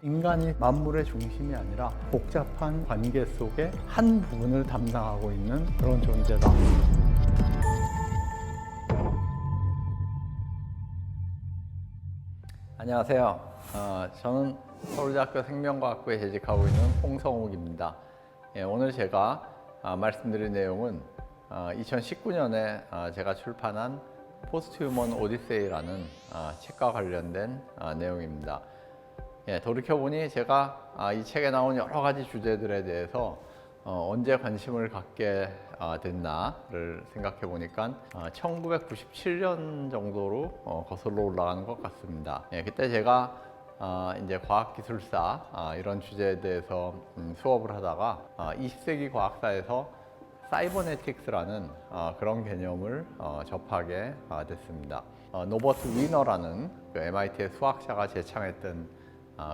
인간이 만물의 중심이 아니라 복잡한 관계 속의 한 부분을 담당하고 있는 그런 존재다. 안녕하세요. 저는 서울대학교 생명과학부에 재직하고 있는 홍성욱입니다. 오늘 제가 말씀드릴 내용은 2019년에 제가 출판한 포스트휴먼 오디세이라는 책과 관련된 내용입니다. 돌이켜보니 제가 이 책에 나온 여러 가지 주제들에 대해서 언제 관심을 갖게 됐나를 생각해 보니까 1997년 정도로 거슬러 올라가는 것 같습니다. 그때 제가 이제 과학기술사 이런 주제에 대해서 수업을 하다가 20세기 과학사에서 사이버네틱스라는 그런 개념을 접하게 됐습니다. 노버트 위너라는 그 MIT의 수학자가 제창했던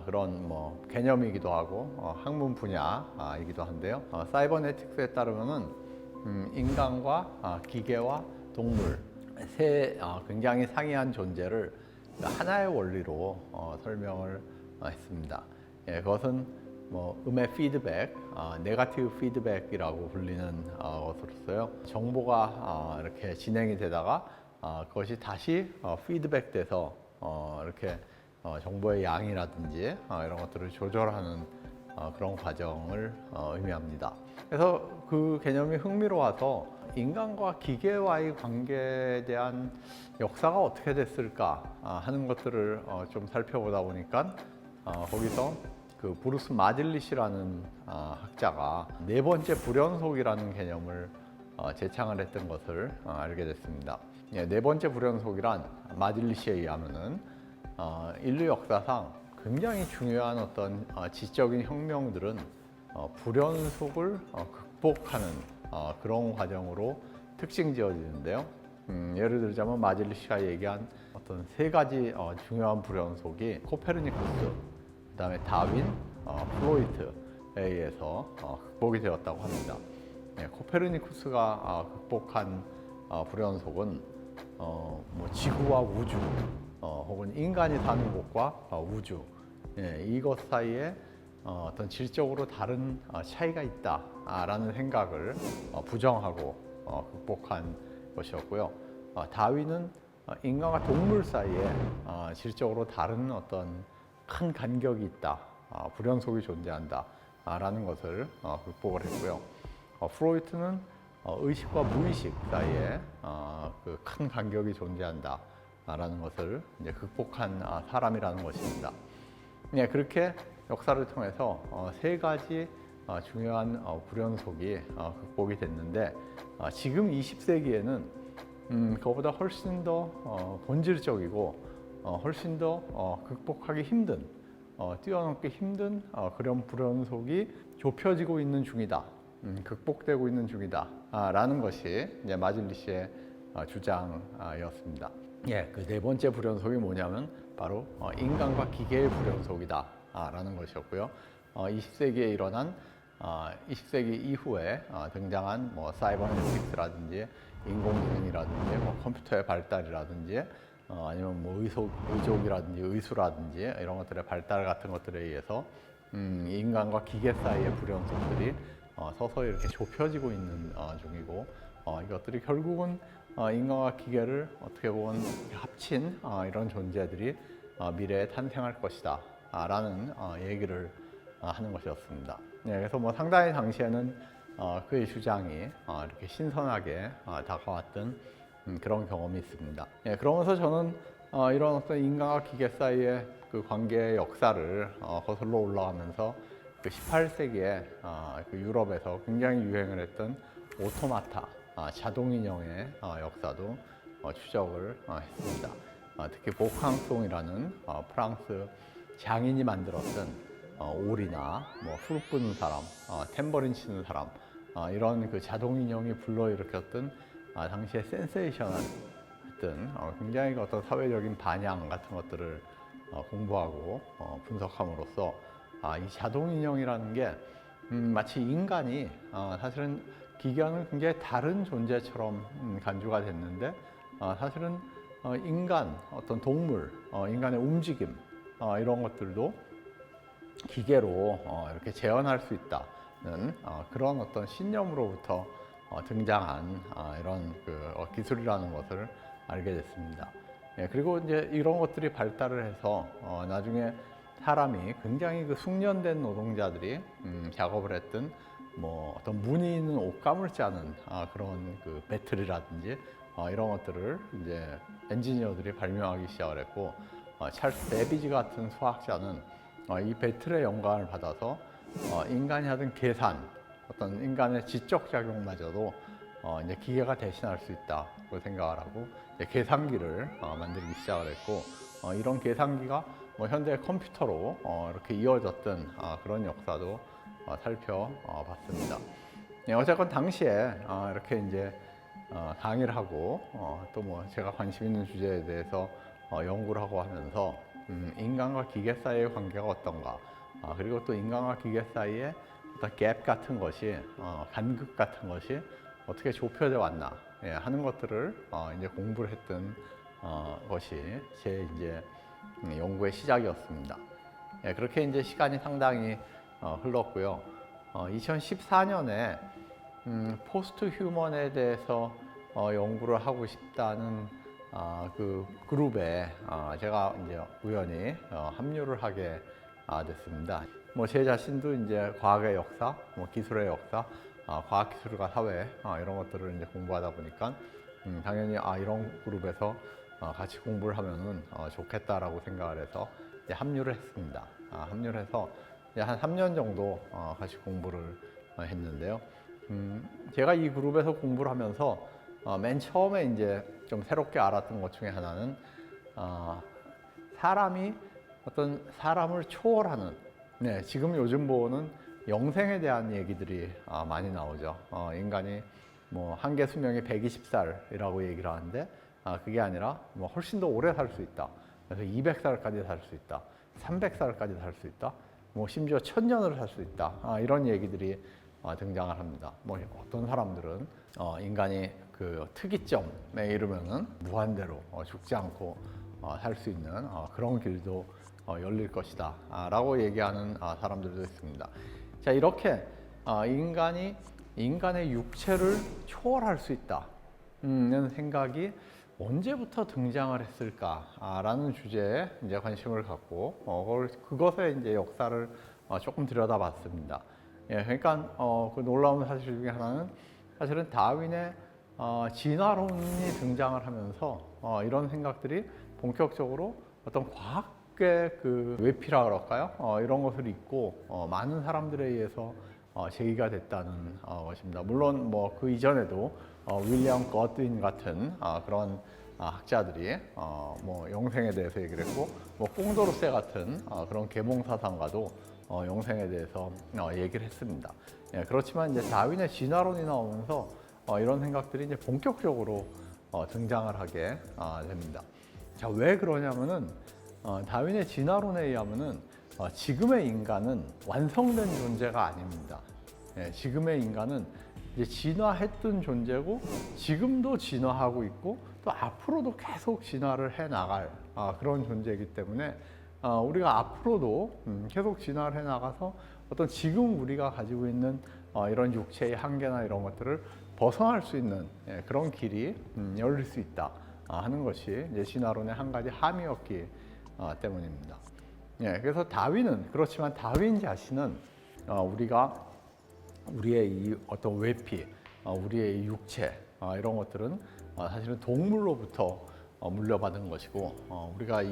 그런 개념이기도 하고 학문 분야이기도 한데요. 사이버네틱스에 따르면은 인간과 기계와 동물 세 굉장히 상이한 존재를 하나의 원리로 설명을 했습니다. 그것은 음의 피드백, 네거티브 피드백이라고 불리는 것으로서요. 정보가 이렇게 진행이 되다가 그것이 다시 피드백돼서 이렇게 정보의 양이라든지 이런 것들을 조절하는 그런 과정을 의미합니다. 그래서 그 개념이 흥미로워서 인간과 기계와의 관계에 대한 역사가 어떻게 됐을까 하는 것들을 좀 살펴보다 보니까 거기서 그 브루스 마딜리시라는 학자가 네 번째 불연속이라는 개념을 제창을 했던 것을 알게 됐습니다. 네 번째 불연속이란 마딜리시에 의하면은 인류 역사상 굉장히 중요한 어떤 지적인 혁명들은 불연속을 극복하는 그런 과정으로 특징 지어지는데요. 예를 들자면 마질리시가 얘기한 어떤 세 가지 중요한 불연속이 코페르니쿠스, 그다음에 다윈, 플로이트에 의해서 극복이 되었다고 합니다. 코페르니쿠스가 극복한 불연속은 지구와 우주 혹은 인간이 사는 곳과 우주 이것 사이에 어떤 질적으로 다른 차이가 있다라는 생각을 부정하고 극복한 것이었고요. 다윈은 인간과 동물 사이에 질적으로 다른 어떤 큰 간격이 있다, 불연속이 존재한다라는 것을 극복을 했고요. 프로이트는 의식과 무의식 사이에 그 큰 간격이 존재한다. 라는 것을 이제 극복한 사람이라는 것입니다. 그렇게 역사를 통해서 세 가지 중요한 불연속이 극복이 됐는데 지금 20세기에는 그거보다 훨씬 더 본질적이고 훨씬 더 극복하기 힘든 뛰어넘기 힘든 그런 불연속이 좁혀지고 있는 중이다, 극복되고 있는 중이다 라는 것이 이제 마질리시의 주장이었습니다. 그 네 번째 불연속이 뭐냐면 바로 인간과 기계의 불연속이다 라는 것이었고요. 20세기에 일어난 20세기 이후에 등장한 사이버네틱스라든지 인공지능이라든지 컴퓨터의 발달이라든지 아니면 의족이라든지 의수라든지 이런 것들의 발달 같은 것들에 의해서 인간과 기계 사이의 불연속들이 서서히 이렇게 좁혀지고 있는 중이고 이것들이 결국은 인간과 기계를 어떻게 보면 합친 이런 존재들이 미래에 탄생할 것이다 라는 얘기를 하는 것이었습니다. 그래서 상당히 당시에는 그의 주장이 이렇게 신선하게 다가왔던 그런 경험이 있습니다. 그러면서 저는 이런 어떤 인간과 기계 사이의 그 관계의 역사를 거슬러 올라가면서 그 18세기에 그 유럽에서 굉장히 유행을 했던 오토마타, 자동인형의 역사도 추적을 했습니다. 특히 보캉송이라는 프랑스 장인이 만들었던 오리나 풀 뿌는 사람, 탬버린 치는 사람 이런 그 자동인형이 불러일으켰던 당시의 센세이션한 했던 굉장히 어떤 사회적인 반향 같은 것들을 공부하고 분석함으로써 이 자동인형이라는 게 마치 인간이 사실은 기계와는 굉장히 다른 존재처럼 간주가 됐는데 사실은 인간, 어떤 동물, 인간의 움직임 이런 것들도 기계로 이렇게 재현할 수 있다는 그런 어떤 신념으로부터 등장한 이런 기술이라는 것을 알게 됐습니다. 예, 그리고 이제 이런 것들이 발달을 해서 나중에 사람이 굉장히 숙련된 노동자들이 작업을 했던 뭐 어떤 무늬 있는 옷감을 짜는 그런 배틀이라든지 이런 것들을 이제 엔지니어들이 발명하기 시작을 했고, 찰스 베비지 같은 수학자는 이 배틀의 영감을 받아서 인간이 하던 계산, 어떤 인간의 지적 작용마저도 이제 기계가 대신할 수 있다고 생각을 하고 이제 계산기를 만들기 시작을 했고, 이런 계산기가 뭐 현대 컴퓨터로 이렇게 이어졌던 그런 역사도 살펴봤습니다. 네, 어쨌건 당시에 이렇게 이제 강의를 하고 또 뭐 제가 관심 있는 주제에 대해서 연구를 하고 하면서 인간과 기계 사이의 관계가 어떤가, 그리고 또 인간과 기계 사이에 어떤 갭 같은 것이 간극 같은 것이 어떻게 좁혀져 왔나 하는 것들을 이제 공부를 했던 것이 제 이제 연구의 시작이었습니다. 예, 그렇게 이제 시간이 상당히 흘렀고요. 2014년에 포스트 휴먼에 대해서 연구를 하고 싶다는 그 그룹에 제가 이제 우연히 합류를 하게 됐습니다. 뭐 제 자신도 이제 과학의 역사, 뭐 기술의 역사, 과학기술과 사회 이런 것들을 이제 공부하다 보니까 당연히 이런 그룹에서 같이 공부를 하면은 좋겠다라고 생각을 해서 이제 합류를 했습니다. 합류를 해서 이제 한 3년 정도 같이 공부를 했는데요. 제가 이 그룹에서 공부를 하면서 맨 처음에 이제 좀 새롭게 알았던 것 중에 하나는 사람이 어떤 사람을 초월하는, 네, 지금 요즘 보는 영생에 대한 얘기들이 많이 나오죠. 인간이 뭐 한계 수명이 120살이라고 얘기를 하는데 그게 아니라 뭐 훨씬 더 오래 살 수 있다. 그래서 200살까지 살 수 있다. 300살까지 살 수 있다. 뭐 심지어 1000년을 살 수 있다. 이런 얘기들이 등장을 합니다. 뭐 어떤 사람들은 인간이 그 특이점에 이르면은 무한대로 죽지 않고 살 수 있는 그런 길도 열릴 것이다 라고 얘기하는 사람들도 있습니다. 자, 이렇게 인간이 인간의 육체를 초월할 수 있다는 생각이 언제부터 등장을 했을까라는 주제에 이제 관심을 갖고 그것의 이제 역사를 조금 들여다봤습니다. 예, 그러니까 그 놀라운 사실 중에 하나는 사실은 다윈의 진화론이 등장을 하면서 이런 생각들이 본격적으로 어떤 과학의 그 외피라 그럴까요? 이런 것을 잊고 많은 사람들에 의해서 제기가 됐다는 것입니다. 물론 뭐 그 이전에도 윌리엄 거드윈 같은 그런 학자들이 뭐 영생에 대해서 얘기를 했고, 뭐 꽁도르세 같은 그런 계몽 사상가도 영생에 대해서 얘기를 했습니다. 예, 그렇지만 이제 다윈의 진화론이 나오면서 이런 생각들이 이제 본격적으로 등장을 하게 됩니다. 자, 왜 그러냐면은 다윈의 진화론에 의하면은 지금의 인간은 완성된 존재가 아닙니다. 예, 지금의 인간은 이제 진화했던 존재고 지금도 진화하고 있고 또 앞으로도 계속 진화를 해 나갈 그런 존재이기 때문에 우리가 앞으로도 계속 진화를 해 나가서 어떤 지금 우리가 가지고 있는 이런 육체의 한계나 이런 것들을 벗어날 수 있는 그런 길이 열릴 수 있다 하는 것이 이제 진화론의 한 가지 함의였기 때문입니다. 예, 그래서 다윈은 그렇지만 다윈 자신은 우리의 이 어떤 외피, 우리의 이 육체 이런 것들은 사실은 동물로부터 물려받은 것이고 우리가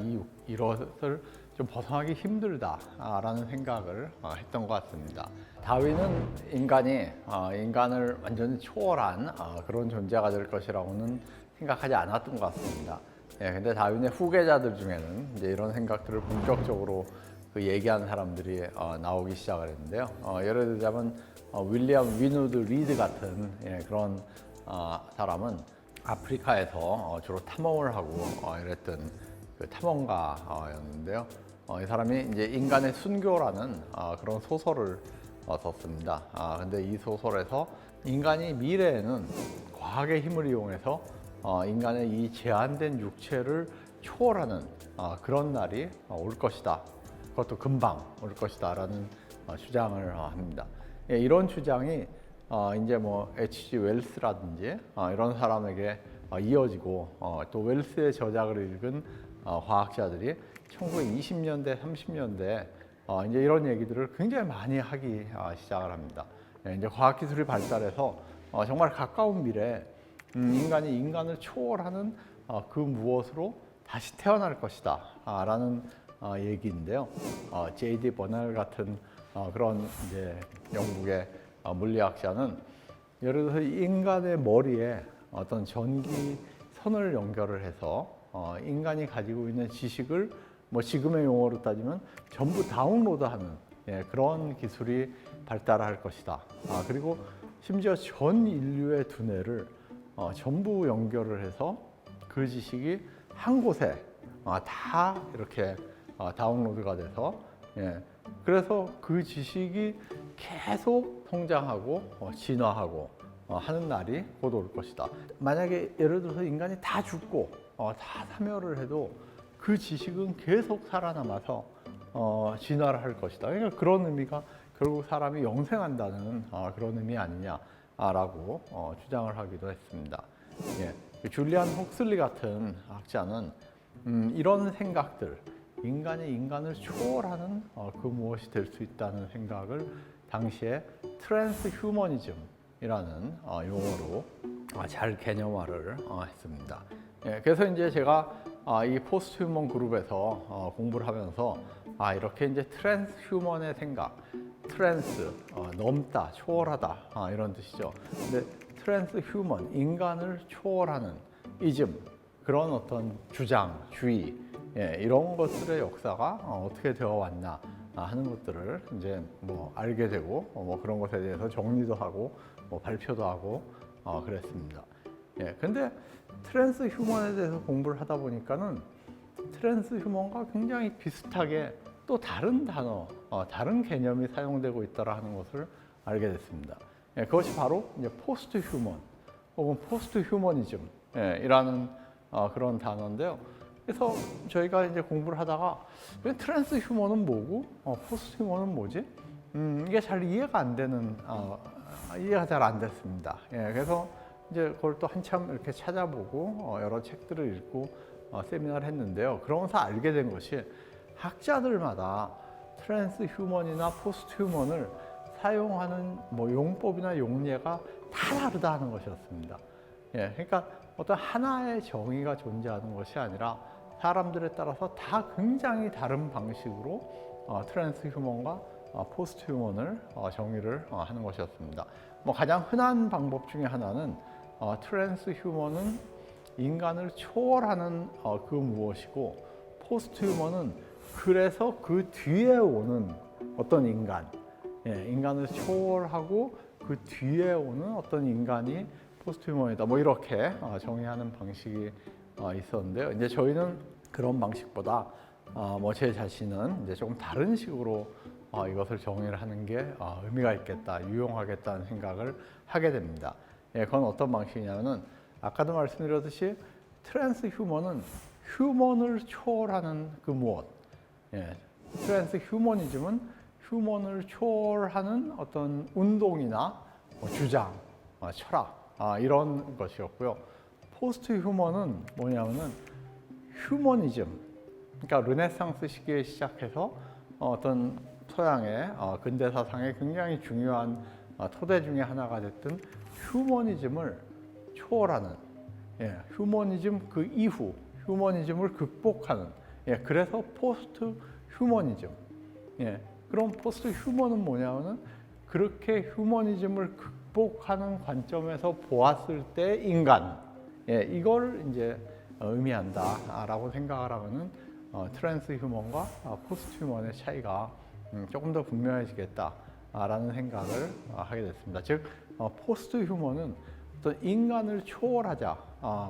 이것을 좀 벗어나기 힘들다라는 생각을 했던 것 같습니다. 다윈은 인간을 완전히 초월한 그런 존재가 될 것이라고는 생각하지 않았던 것 같습니다. 예, 근데 다윈의 후계자들 중에는 이제 이런 생각들을 본격적으로 얘기하는 사람들이 나오기 시작을 했는데요. 예를 들자면 윌리엄 위누드 리드 같은 그런 사람은 아프리카에서 주로 탐험을 하고 이랬던 그 탐험가였는데요. 이 사람이 이제 인간의 순교라는 그런 소설을 썼습니다. 근데 이 소설에서 인간이 미래에는 과학의 힘을 이용해서 인간의 이 제한된 육체를 초월하는 그런 날이 올 것이다. 그것도 금방 올 것이다라는 주장을 합니다. 예, 이런 주장이 이제 뭐 H.G. 웰스라든지 이런 사람에게 이어지고 또 웰스의 저작을 읽은 과학자들이 1920년대, 30년대 이제 이런 얘기들을 굉장히 많이 하기 시작을 합니다. 예, 이제 과학기술이 발달해서 정말 가까운 미래에 인간이 인간을 초월하는 그 무엇으로 다시 태어날 것이다 라는 얘기인데요. J.D. 버넬 같은 그런 이제 영국의 물리학자는 예를 들어서 인간의 머리에 어떤 전기선을 연결을 해서 인간이 가지고 있는 지식을 뭐 지금의 용어로 따지면 전부 다운로드하는 그런 기술이 발달할 것이다. 그리고 심지어 전 인류의 두뇌를 전부 연결을 해서 그 지식이 한 곳에 다 이렇게 다운로드가 돼서 그래서 그 지식이 계속 성장하고 진화하고 하는 날이 곧 올 것이다. 만약에 예를 들어서 인간이 다 죽고 다 사멸을 해도 그 지식은 계속 살아남아서 진화를 할 것이다. 그러니까 그런 의미가 결국 사람이 영생한다는 그런 의미 아니냐라고 주장을 하기도 했습니다. 예. 줄리안 헉슬리 같은 학자는 이런 생각들, 인간이 인간을 초월하는 그 무엇이 될 수 있다는 생각을 당시에 트랜스 휴머니즘이라는 용어로 잘 개념화를 했습니다. 예, 그래서 이제 제가 이 포스트 휴먼 그룹에서 공부를 하면서 이렇게 이제 트랜스 휴먼의 생각, 트랜스 넘다, 초월하다 이런 뜻이죠. 근데 트랜스 휴먼, 인간을 초월하는 이즘, 그런 어떤 주장, 주의 이런 것들의 역사가 어떻게 되어 왔나 하는 것들을 이제 뭐 알게 되고 뭐 그런 것에 대해서 정리도 하고 뭐 발표도 하고 그랬습니다. 예, 근데 트랜스 휴먼에 대해서 공부를 하다 보니까는 트랜스 휴먼과 굉장히 비슷하게 또 다른 단어, 다른 개념이 사용되고 있다라 하는 것을 알게 됐습니다. 예, 그것이 바로 이제 포스트 휴먼 혹은 포스트 휴머니즘 이라는 그런 단어인데요. 그래서 저희가 이제 공부를 하다가 트랜스 휴먼은 뭐고 포스트 휴먼은 뭐지? 이게 잘 이해가 안 되는 이해가 잘 안 됐습니다. 예, 그래서 이제 그걸 또 한참 이렇게 찾아보고 여러 책들을 읽고 세미나를 했는데요. 그러면서 알게 된 것이 학자들마다 트랜스 휴먼이나 포스트 휴먼을 사용하는 뭐 용법이나 용례가 다 다르다 하는 것이었습니다. 예, 그러니까 어떤 하나의 정의가 존재하는 것이 아니라 사람들에 따라서 다 굉장히 다른 방식으로 트랜스 휴먼과 포스트 휴먼을 정의를 하는 것이었습니다. 뭐 가장 흔한 방법 중에 하나는 트랜스 휴먼은 인간을 초월하는 그 무엇이고 포스트 휴먼은 그래서 그 뒤에 오는 어떤 인간, 인간을 초월하고 그 뒤에 오는 어떤 인간이 포스트 휴먼이다. 뭐 이렇게 정의하는 방식이 있었는데요. 이제 저희는 그런 방식보다 뭐 제 자신은 이제 조금 다른 식으로 이것을 정의를 하는 게 의미가 있겠다, 유용하겠다는 생각을 하게 됩니다. 예, 그건 어떤 방식이냐면은 아까도 말씀드렸듯이 트랜스 휴먼은 휴먼을 초월하는 그 무엇, 트랜스 휴머니즘은 휴먼을 초월하는 어떤 운동이나 주장, 철학 이런 것이었고요. 포스트 휴먼은 뭐냐면은 휴머니즘, 그러니까 르네상스 시기에 시작해서 어떤 서양의 근대 사상의 굉장히 중요한 토대 중에 하나가 됐던 휴머니즘을 초월하는, 휴머니즘 그 이후 휴머니즘을 극복하는, 그래서 포스트 휴머니즘. 그럼 포스트 휴머는 뭐냐면은 그렇게 휴머니즘을 극복하는 관점에서 보았을 때 인간, 이걸 이제 의미한다라고 생각을 하면은 트랜스 휴먼과 포스트 휴먼의 차이가 조금 더 분명해지겠다라는 생각을 하게 됐습니다. 즉 포스트 휴먼은 어떤 인간을 초월하자,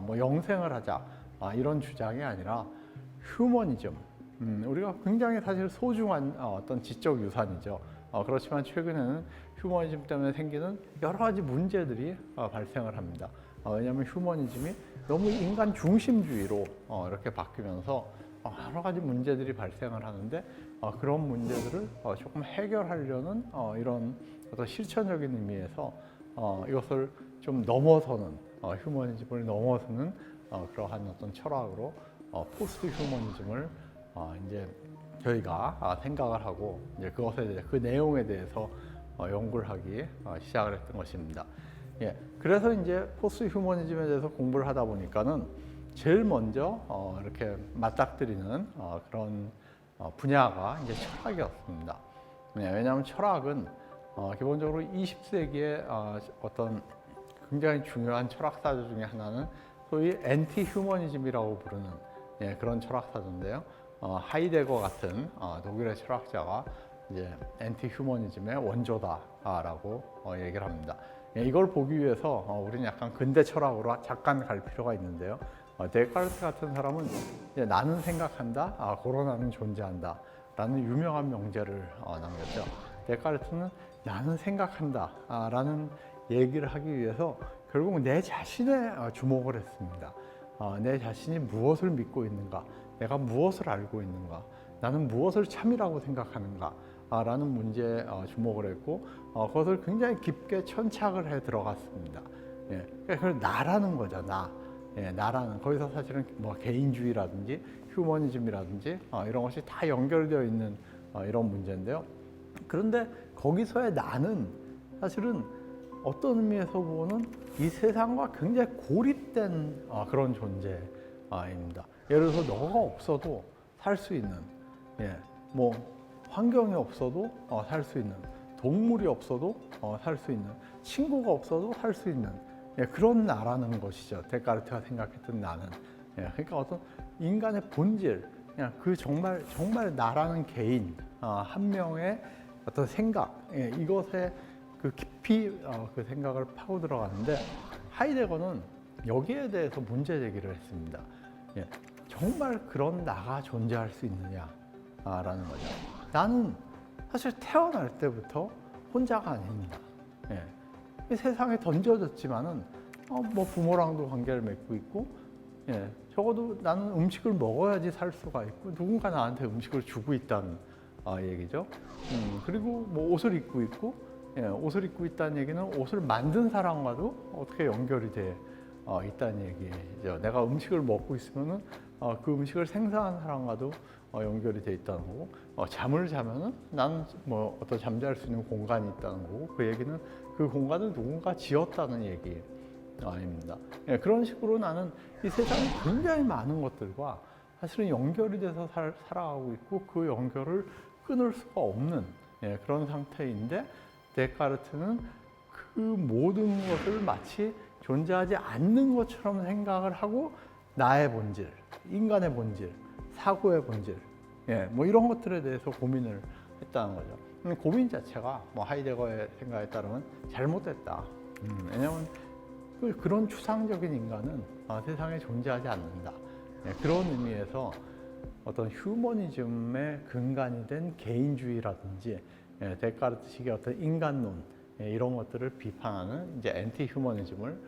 뭐 영생을 하자 이런 주장이 아니라 휴머니즘, 우리가 굉장히 사실 소중한 어떤 지적 유산이죠. 그렇지만 최근에는 휴머니즘 때문에 생기는 여러 가지 문제들이 발생을 합니다. 왜냐하면 휴머니즘이 너무 인간 중심주의로 이렇게 바뀌면서 여러 가지 문제들이 발생을 하는데 그런 문제들을 조금 해결하려는 이런 어떤 실천적인 의미에서 이것을 좀 넘어서는 휴머니즘을 넘어서는 그러한 어떤 철학으로 포스트 휴머니즘을 이제 저희가 생각을 하고 이제 그것에 대해 그 내용에 대해서 연구를 하기 시작을 했던 것입니다. 예, 그래서 이제 포스트 휴머니즘에 대해서 공부를 하다 보니까는 제일 먼저 이렇게 맞닥뜨리는 그런 분야가 이제 철학이었습니다. 왜냐하면 철학은 기본적으로 20세기의 어떤 굉장히 중요한 철학사조 중에 하나는 소위 엔티 휴머니즘이라고 부르는 그런 철학사조인데요. 하이데거 같은 독일의 철학자가 이제 엔티 휴머니즘의 원조다라고 얘기를 합니다. 이걸 보기 위해서 우리는 약간 근대 철학으로 잠깐 갈 필요가 있는데요. 데카르트 같은 사람은 이제 나는 생각한다, 고로 나는 존재한다 라는 유명한 명제를 남겼죠. 데카르트는 나는 생각한다 라는 얘기를 하기 위해서 결국 내 자신에 주목을 했습니다. 내 자신이 무엇을 믿고 있는가, 내가 무엇을 알고 있는가, 나는 무엇을 참이라고 생각하는가 라는 문제에 주목을 했고 그것을 굉장히 깊게 천착을 해 들어갔습니다. 그걸 나라는 거죠. 나라는 거기서 사실은 뭐 개인주의라든지 휴머니즘이라든지 이런 것이 다 연결되어 있는 이런 문제인데요. 그런데 거기서의 나는 사실은 어떤 의미에서 보면 이 세상과 굉장히 고립된 그런 존재입니다. 예를 들어서 너가 없어도 살 수 있는, 뭐 환경이 없어도 살 수 있는, 동물이 없어도 살 수 있는, 친구가 없어도 살 수 있는 그런 나라는 것이죠. 데카르트가 생각했던 나는. 그러니까 어떤 인간의 본질, 그냥 그 정말 나라는 개인 한 명의 어떤 생각, 이것에 그 깊이 그 생각을 파고 들어가는데 하이데거는 여기에 대해서 문제 제기를 했습니다. 정말 그런 나가 존재할 수 있느냐라는 거죠. 나는 사실 태어날 때부터 혼자가 아닙니다. 이 세상에 던져졌지만은 뭐 부모랑도 관계를 맺고 있고, 적어도 나는 음식을 먹어야지 살 수가 있고 누군가 나한테 음식을 주고 있다는 얘기죠. 그리고 뭐 옷을 입고 있고, 옷을 입고 있다는 얘기는 옷을 만든 사람과도 어떻게 연결이 돼 있다는 얘기죠. 내가 음식을 먹고 있으면은 그 음식을 생산한 사람과도 연결이 돼 있다는 거고, 잠을 자면은 나는 뭐 어떤 잠잘 수 있는 공간이 있다는 거고, 그 얘기는 그 공간을 누군가 지었다는 얘기 아닙니다. 그런 식으로 나는 이 세상에 굉장히 많은 것들과 사실은 연결이 돼서 살아가고 있고 그 연결을 끊을 수가 없는 그런 상태인데 데카르트는 그 모든 것을 마치 존재하지 않는 것처럼 생각을 하고 나의 본질, 인간의 본질, 사고의 본질, 뭐 이런 것들에 대해서 고민을 했다는 거죠. 고민 자체가 뭐 하이데거의 생각에 따르면 잘못됐다. 왜냐하면 그런 추상적인 인간은 세상에 존재하지 않는다. 그런 의미에서 어떤 휴머니즘의 근간이 된 개인주의라든지 데카르트식의 어떤 인간론 이런 것들을 비판하는 이제 엔티 휴머니즘을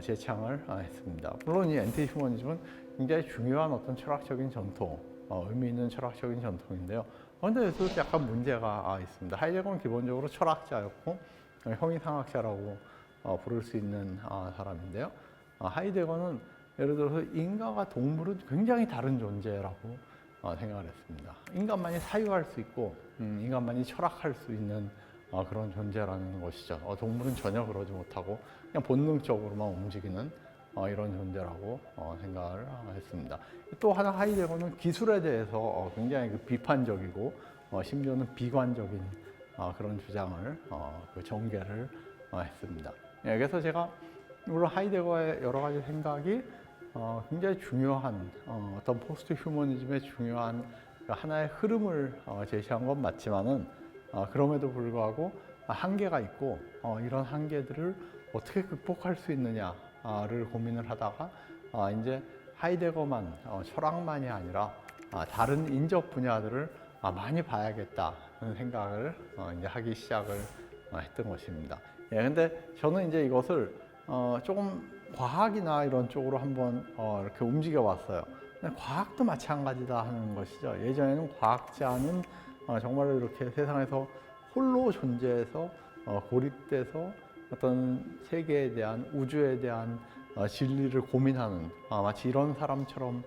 제창을 했습니다. 물론 이 엔티 휴머니즘은 굉장히 중요한 어떤 철학적인 전통, 의미 있는 철학적인 전통인데요. 그런데 여기서 약간 문제가 있습니다. 하이데거는 기본적으로 철학자였고 형이상학자라고 부를 수 있는 사람인데요. 하이데거는 예를 들어서 인간과 동물은 굉장히 다른 존재라고 생각을 했습니다. 인간만이 사유할 수 있고 인간만이 철학할 수 있는 그런 존재라는 것이죠. 동물은 전혀 그러지 못하고 그냥 본능적으로만 움직이는 이런 존재라고 생각을 했습니다. 또 하나 하이데거는 기술에 대해서 굉장히 비판적이고 심지어는 비관적인 그런 주장을 전개를 했습니다. 그래서 제가 물론 하이데거의 여러 가지 생각이 굉장히 중요한 어떤 포스트 휴머니즘의 중요한 하나의 흐름을 제시한 건 맞지만은 그럼에도 불구하고 한계가 있고 이런 한계들을 어떻게 극복할 수 있느냐를 고민을 하다가 이제 하이데거만 철학만이 아니라 다른 인적 분야들을 많이 봐야겠다는 생각을 이제 하기 시작을 했던 것입니다. 근데 저는 이제 이것을 조금 과학이나 이런 쪽으로 한번 이렇게 움직여 봤어요. 과학도 마찬가지다 하는 것이죠. 예전에는 과학자는 정말로 이렇게 세상에서 홀로 존재해서 고립돼서 어떤 세계에 대한 우주에 대한 진리를 고민하는 마치 이런 사람처럼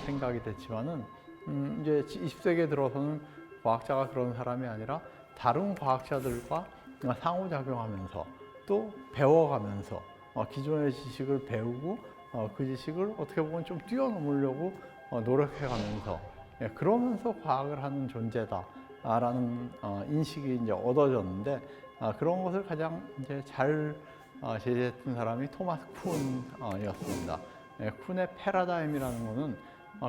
생각이 됐지만은 이제 20세기에 들어서는 과학자가 그런 사람이 아니라 다른 과학자들과 상호작용하면서 또 배워가면서 기존의 지식을 배우고 그 지식을 어떻게 보면 좀 뛰어넘으려고 노력해가면서 그러면서 과학을 하는 존재다라는 인식이 이제 얻어졌는데 그런 것을 가장 이제 잘 제시했던 사람이 토마스 쿤이었습니다. 쿤의 패러다임이라는 것은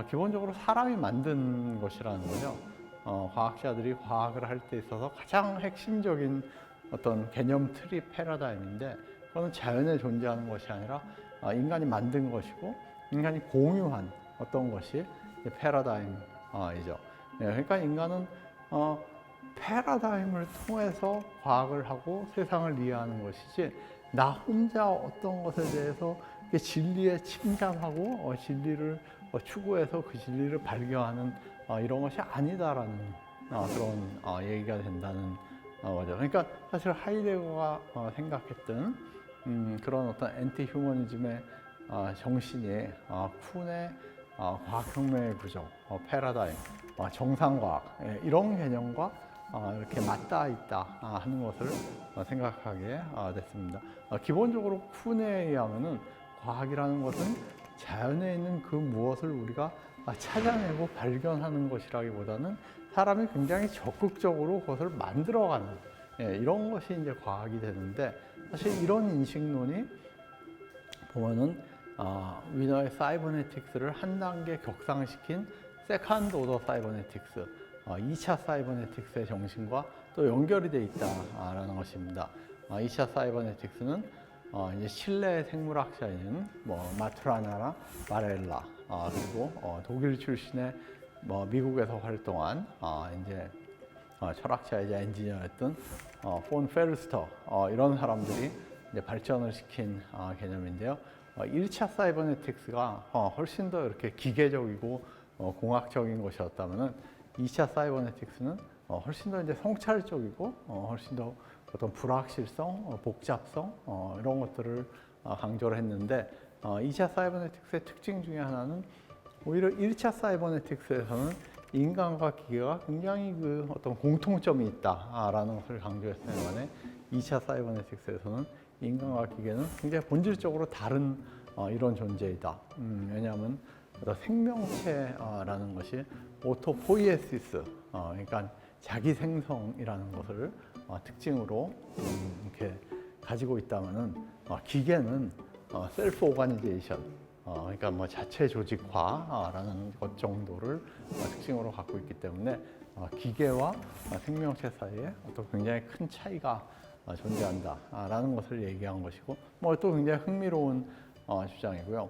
기본적으로 사람이 만든 것이라는 거죠. 과학자들이 과학을 할 때 있어서 가장 핵심적인 어떤 개념 틀이 패러다임인데 그거는 자연에 존재하는 것이 아니라 인간이 만든 것이고 인간이 공유한 어떤 것이 패러다임이죠. 그러니까 인간은 패러다임을 통해서 과학을 하고 세상을 이해하는 것이지 나 혼자 어떤 것에 대해서 진리에 침잠하고 진리를 추구해서 그 진리를 발견하는 이런 것이 아니다라는 그런 얘기가 된다는 거죠. 그러니까 사실 하이데거가 생각했던 그런 어떤 엔티 휴머니즘의 정신이 쿤의 과학혁명의 구조, 패러다임, 정상과학 이런 개념과 이렇게 맞닿아 있다 하는 것을 생각하게 됐습니다. 기본적으로 쿤에 의하면은 과학이라는 것은 자연에 있는 그 무엇을 우리가 찾아내고 발견하는 것이라기보다는 사람이 굉장히 적극적으로 그것을 만들어가는 이런 것이 이제 과학이 되는데 사실 이런 인식론이 보면은 위너의 사이버네틱스를 한 단계 격상시킨 세컨드 오더 사이버네틱스, 2차 사이버네틱스의 정신과 또 연결이 돼 있다라는 것입니다. 2차 사이버네틱스는 이제 실내 생물학자인 마트라나나 마렐라 그리고 독일 출신의 미국에서 활동한 이제 철학자이자 엔지니어였던 폰 페르스터 이런 사람들이 이제 발전을 시킨 개념인데요. 1차 사이버네틱스가 훨씬 더 이렇게 기계적이고 공학적인 것이었다면은 2차 사이버네틱스는 훨씬 더 이제 성찰적이고 훨씬 더 어떤 불확실성, 복잡성 이런 것들을 강조를 했는데 2차 사이버네틱스의 특징 중에 하나는 오히려 1차 사이버네틱스에서는 인간과 기계가 굉장히 그 어떤 공통점이 있다라는 것을 강조했을 반면에 2차 사이버네틱스에서는 인간과 기계는 굉장히 본질적으로 다른 이런 존재이다. 왜냐하면 생명체라는 것이 오토포이에시스, 그러니까 자기 생성이라는 것을 특징으로 이렇게 가지고 있다면은 기계는 셀프 오가니제이션, 그러니까 자체 조직화라는 것 정도를 특징으로 갖고 있기 때문에 기계와 생명체 사이에 어떤 굉장히 큰 차이가 존재한다라는 것을 얘기한 것이고, 또 굉장히 흥미로운 주장이고요.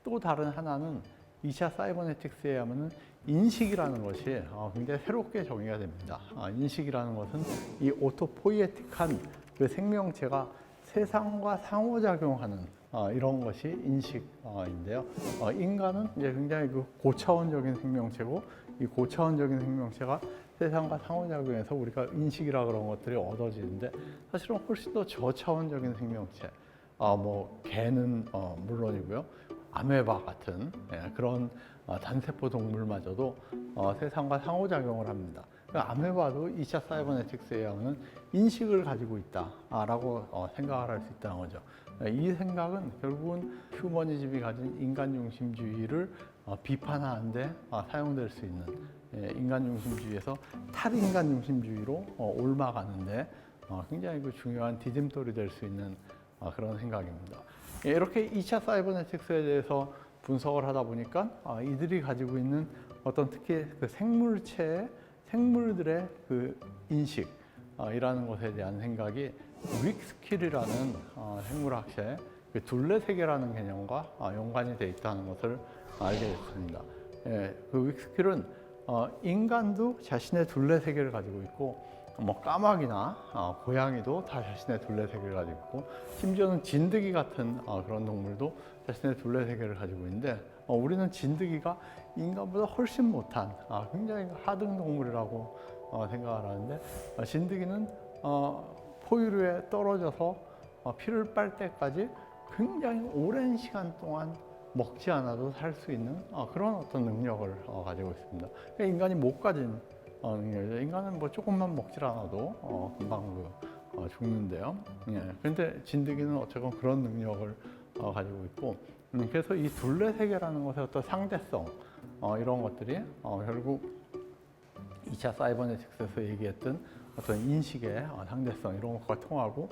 또 다른 하나는 2차 사이버네틱스에 의하면 인식이라는 것이 굉장히 새롭게 정의가 됩니다. 인식이라는 것은 이 오토포이에틱한 그 생명체가 세상과 상호작용하는 이런 것이 인식인데요. 인간은 이제 굉장히 그 고차원적인 생명체고 이 고차원적인 생명체가 세상과 상호작용해서 우리가 인식이라 그런 것들이 얻어지는데 사실은 훨씬 더 저차원적인 생명체, 개는 물론이고요. 아메바 같은 그런 단세포 동물마저도 세상과 상호작용을 합니다. 아메바도 2차 사이버네틱스에 의하면 인식을 가지고 있다라고 생각을 할 수 있다는 거죠. 이 생각은 결국은 휴머니즘이 가진 인간중심주의를 비판하는데 사용될 수 있는 인간중심주의에서 탈인간중심주의로 옮아가는데 굉장히 그 중요한 디딤돌이 될 수 있는 그런 생각입니다. 이렇게 2차 사이버네틱스에 대해서 분석을 하다 보니까 이들이 가지고 있는 어떤 특히 그 생물들의 그 인식이라는 것에 대한 생각이 윅스킬이라는 생물학자의 그 둘레세계라는 개념과 연관이 되어 있다는 것을 알게 됐습니다. 그 윅스킬은 인간도 자신의 둘레세계를 가지고 있고 까마귀나 고양이도 다 자신의 둘레세계를 가지고 있고 심지어는 진드기 같은 그런 동물도 자신의 둘레세계를 가지고 있는데 우리는 진드기가 인간보다 훨씬 못한 굉장히 하등 동물이라고 생각을 하는데, 진드기는 포유류에 떨어져서 피를 빨 때까지 굉장히 오랜 시간 동안 먹지 않아도 살 수 있는 그런 어떤 능력을 가지고 있습니다. 그러니까 인간이 못 가진 능력이죠. 인간은 뭐 조금만 먹질 않아도 금방 죽는데요. 그런데 진드기는 어쨌건 그런 능력을 가지고 있고, 그래서 이 둘레 세계라는 것의 어떤 상대성 이런 것들이 결국 2차 사이버네틱스에서 얘기했던 어떤 인식의 상대성 이런 것과 통하고,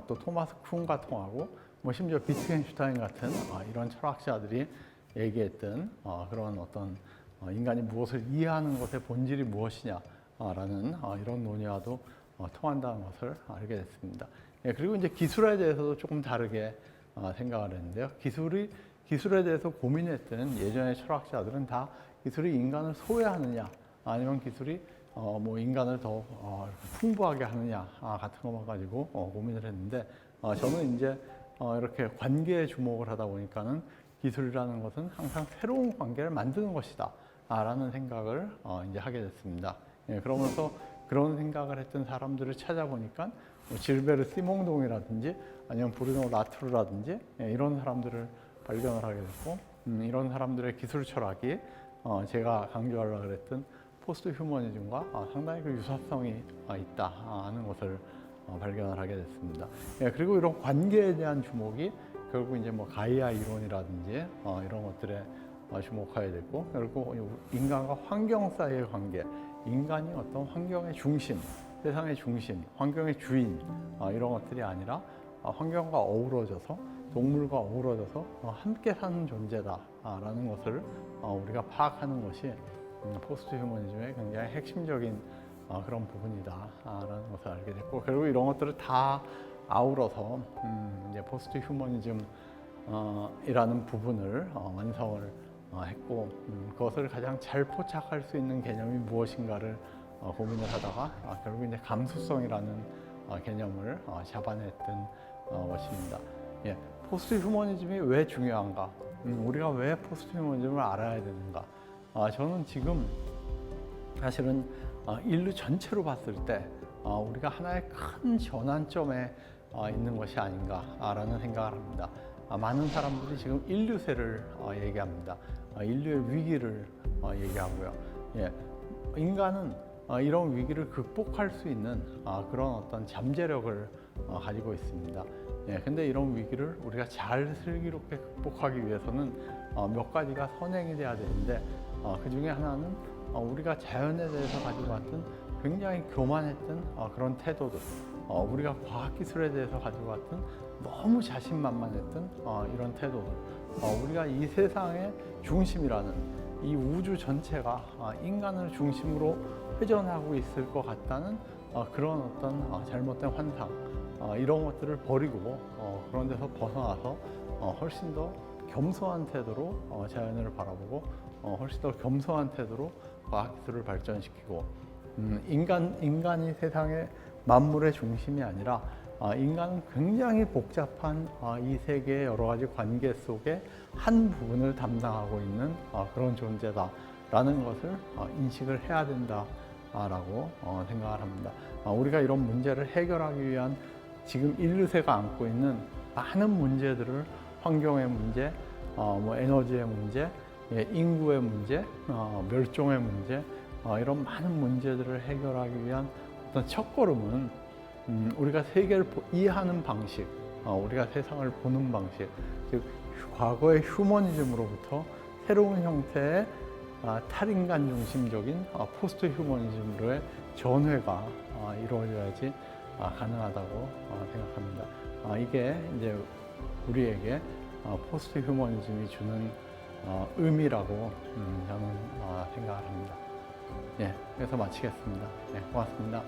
또 토마스 쿤과 통하고, 뭐 심지어 비트겐슈타인 같은 이런 철학자들이 얘기했던 그런 어떤 인간이 무엇을 이해하는 것의 본질이 무엇이냐라는 이런 논의와도 통한다는 것을 알게 됐습니다. 그리고 이제 기술에 대해서도 조금 다르게 생각을 했는데요. 기술에 대해서 고민했던 예전의 철학자들은 다 기술이 인간을 소외하느냐, 아니면 기술이 뭐 인간을 더 풍부하게 하느냐 같은 것만 가지고 고민을 했는데, 저는 이제 이렇게 관계에 주목을 하다 보니까는 기술이라는 것은 항상 새로운 관계를 만드는 것이다 라는 생각을 이제 하게 됐습니다. 그러면서 그런 생각을 했던 사람들을 찾아보니까 뭐 질베르 시몽동이라든지 아니면 브루노 라투르라든지 이런 사람들을 발견을 하게 됐고, 이런 사람들의 기술 철학이 제가 강조하려고 그랬던 포스트 휴머니즘과 상당히 그 유사성이 있다 하는 것을 발견을 하게 됐습니다. 그리고 이런 관계에 대한 주목이 결국 이제 뭐 가이아 이론이라든지 이런 것들에 주목하게 됐고, 결국 인간과 환경 사이의 관계, 인간이 어떤 환경의 중심, 세상의 중심, 환경의 주인 이런 것들이 아니라 환경과 어우러져서, 동물과 어우러져서 함께 사는 존재다라는 것을 우리가 파악하는 것이 포스트 휴머니즘의 굉장히 핵심적인 그런 부분이다라는 것을 알게 됐고, 결국 이런 것들을 다 아우러서 이제 포스트 휴머니즘 이라는 부분을 완성을 했고, 그것을 가장 잘 포착할 수 있는 개념이 무엇인가를 고민을 하다가 결국 이제 감수성이라는 개념을 잡아냈던 것입니다. 포스트 휴머니즘이 왜 중요한가? 우리가 왜 포스트 휴머니즘을 알아야 되는가? 저는 지금 사실은 인류 전체로 봤을 때 우리가 하나의 큰 전환점에 있는 것이 아닌가라는 생각을 합니다. 많은 사람들이 지금 인류세를 얘기합니다. 인류의 위기를 얘기하고요. 인간은 이런 위기를 극복할 수 있는 그런 어떤 잠재력을 가지고 있습니다. 근데 이런 위기를 우리가 잘 슬기롭게 극복하기 위해서는 몇 가지가 선행이 돼야 되는데, 그 중에 하나는 우리가 자연에 대해서 가지고 왔던 굉장히 교만했던 그런 태도들, 우리가 과학기술에 대해서 가지고 왔던 너무 자신만만했던 이런 태도들, 우리가 이 세상의 중심이라는 이 우주 전체가 인간을 중심으로 회전하고 있을 것 같다는 그런 어떤 잘못된 환상, 이런 것들을 버리고 그런 데서 벗어나서 훨씬 더 겸손한 태도로 자연을 바라보고, 훨씬 더 겸손한 태도로 과학기술을 발전시키고, 인간이 세상의 만물의 중심이 아니라 인간은 굉장히 복잡한 이 세계의 여러 가지 관계 속에 한 부분을 담당하고 있는 그런 존재다라는 것을 인식을 해야 된다라고 생각을 합니다. 우리가 이런 문제를 해결하기 위한 지금 인류세가 안고 있는 많은 문제들을, 환경의 문제, 뭐 에너지의 문제, 인구의 문제, 멸종의 문제, 이런 많은 문제들을 해결하기 위한 어떤 첫걸음은 우리가 세계를 이해하는 방식, 우리가 세상을 보는 방식, 즉 과거의 휴머니즘으로부터 새로운 형태의 탈인간 중심적인 포스트 휴머니즘으로의 전회가 이루어져야지 가능하다고 생각합니다. 이게 이제 우리에게 포스트 휴머니즘이 주는 의미라고 저는 생각을 합니다. 그래서 마치겠습니다. 고맙습니다.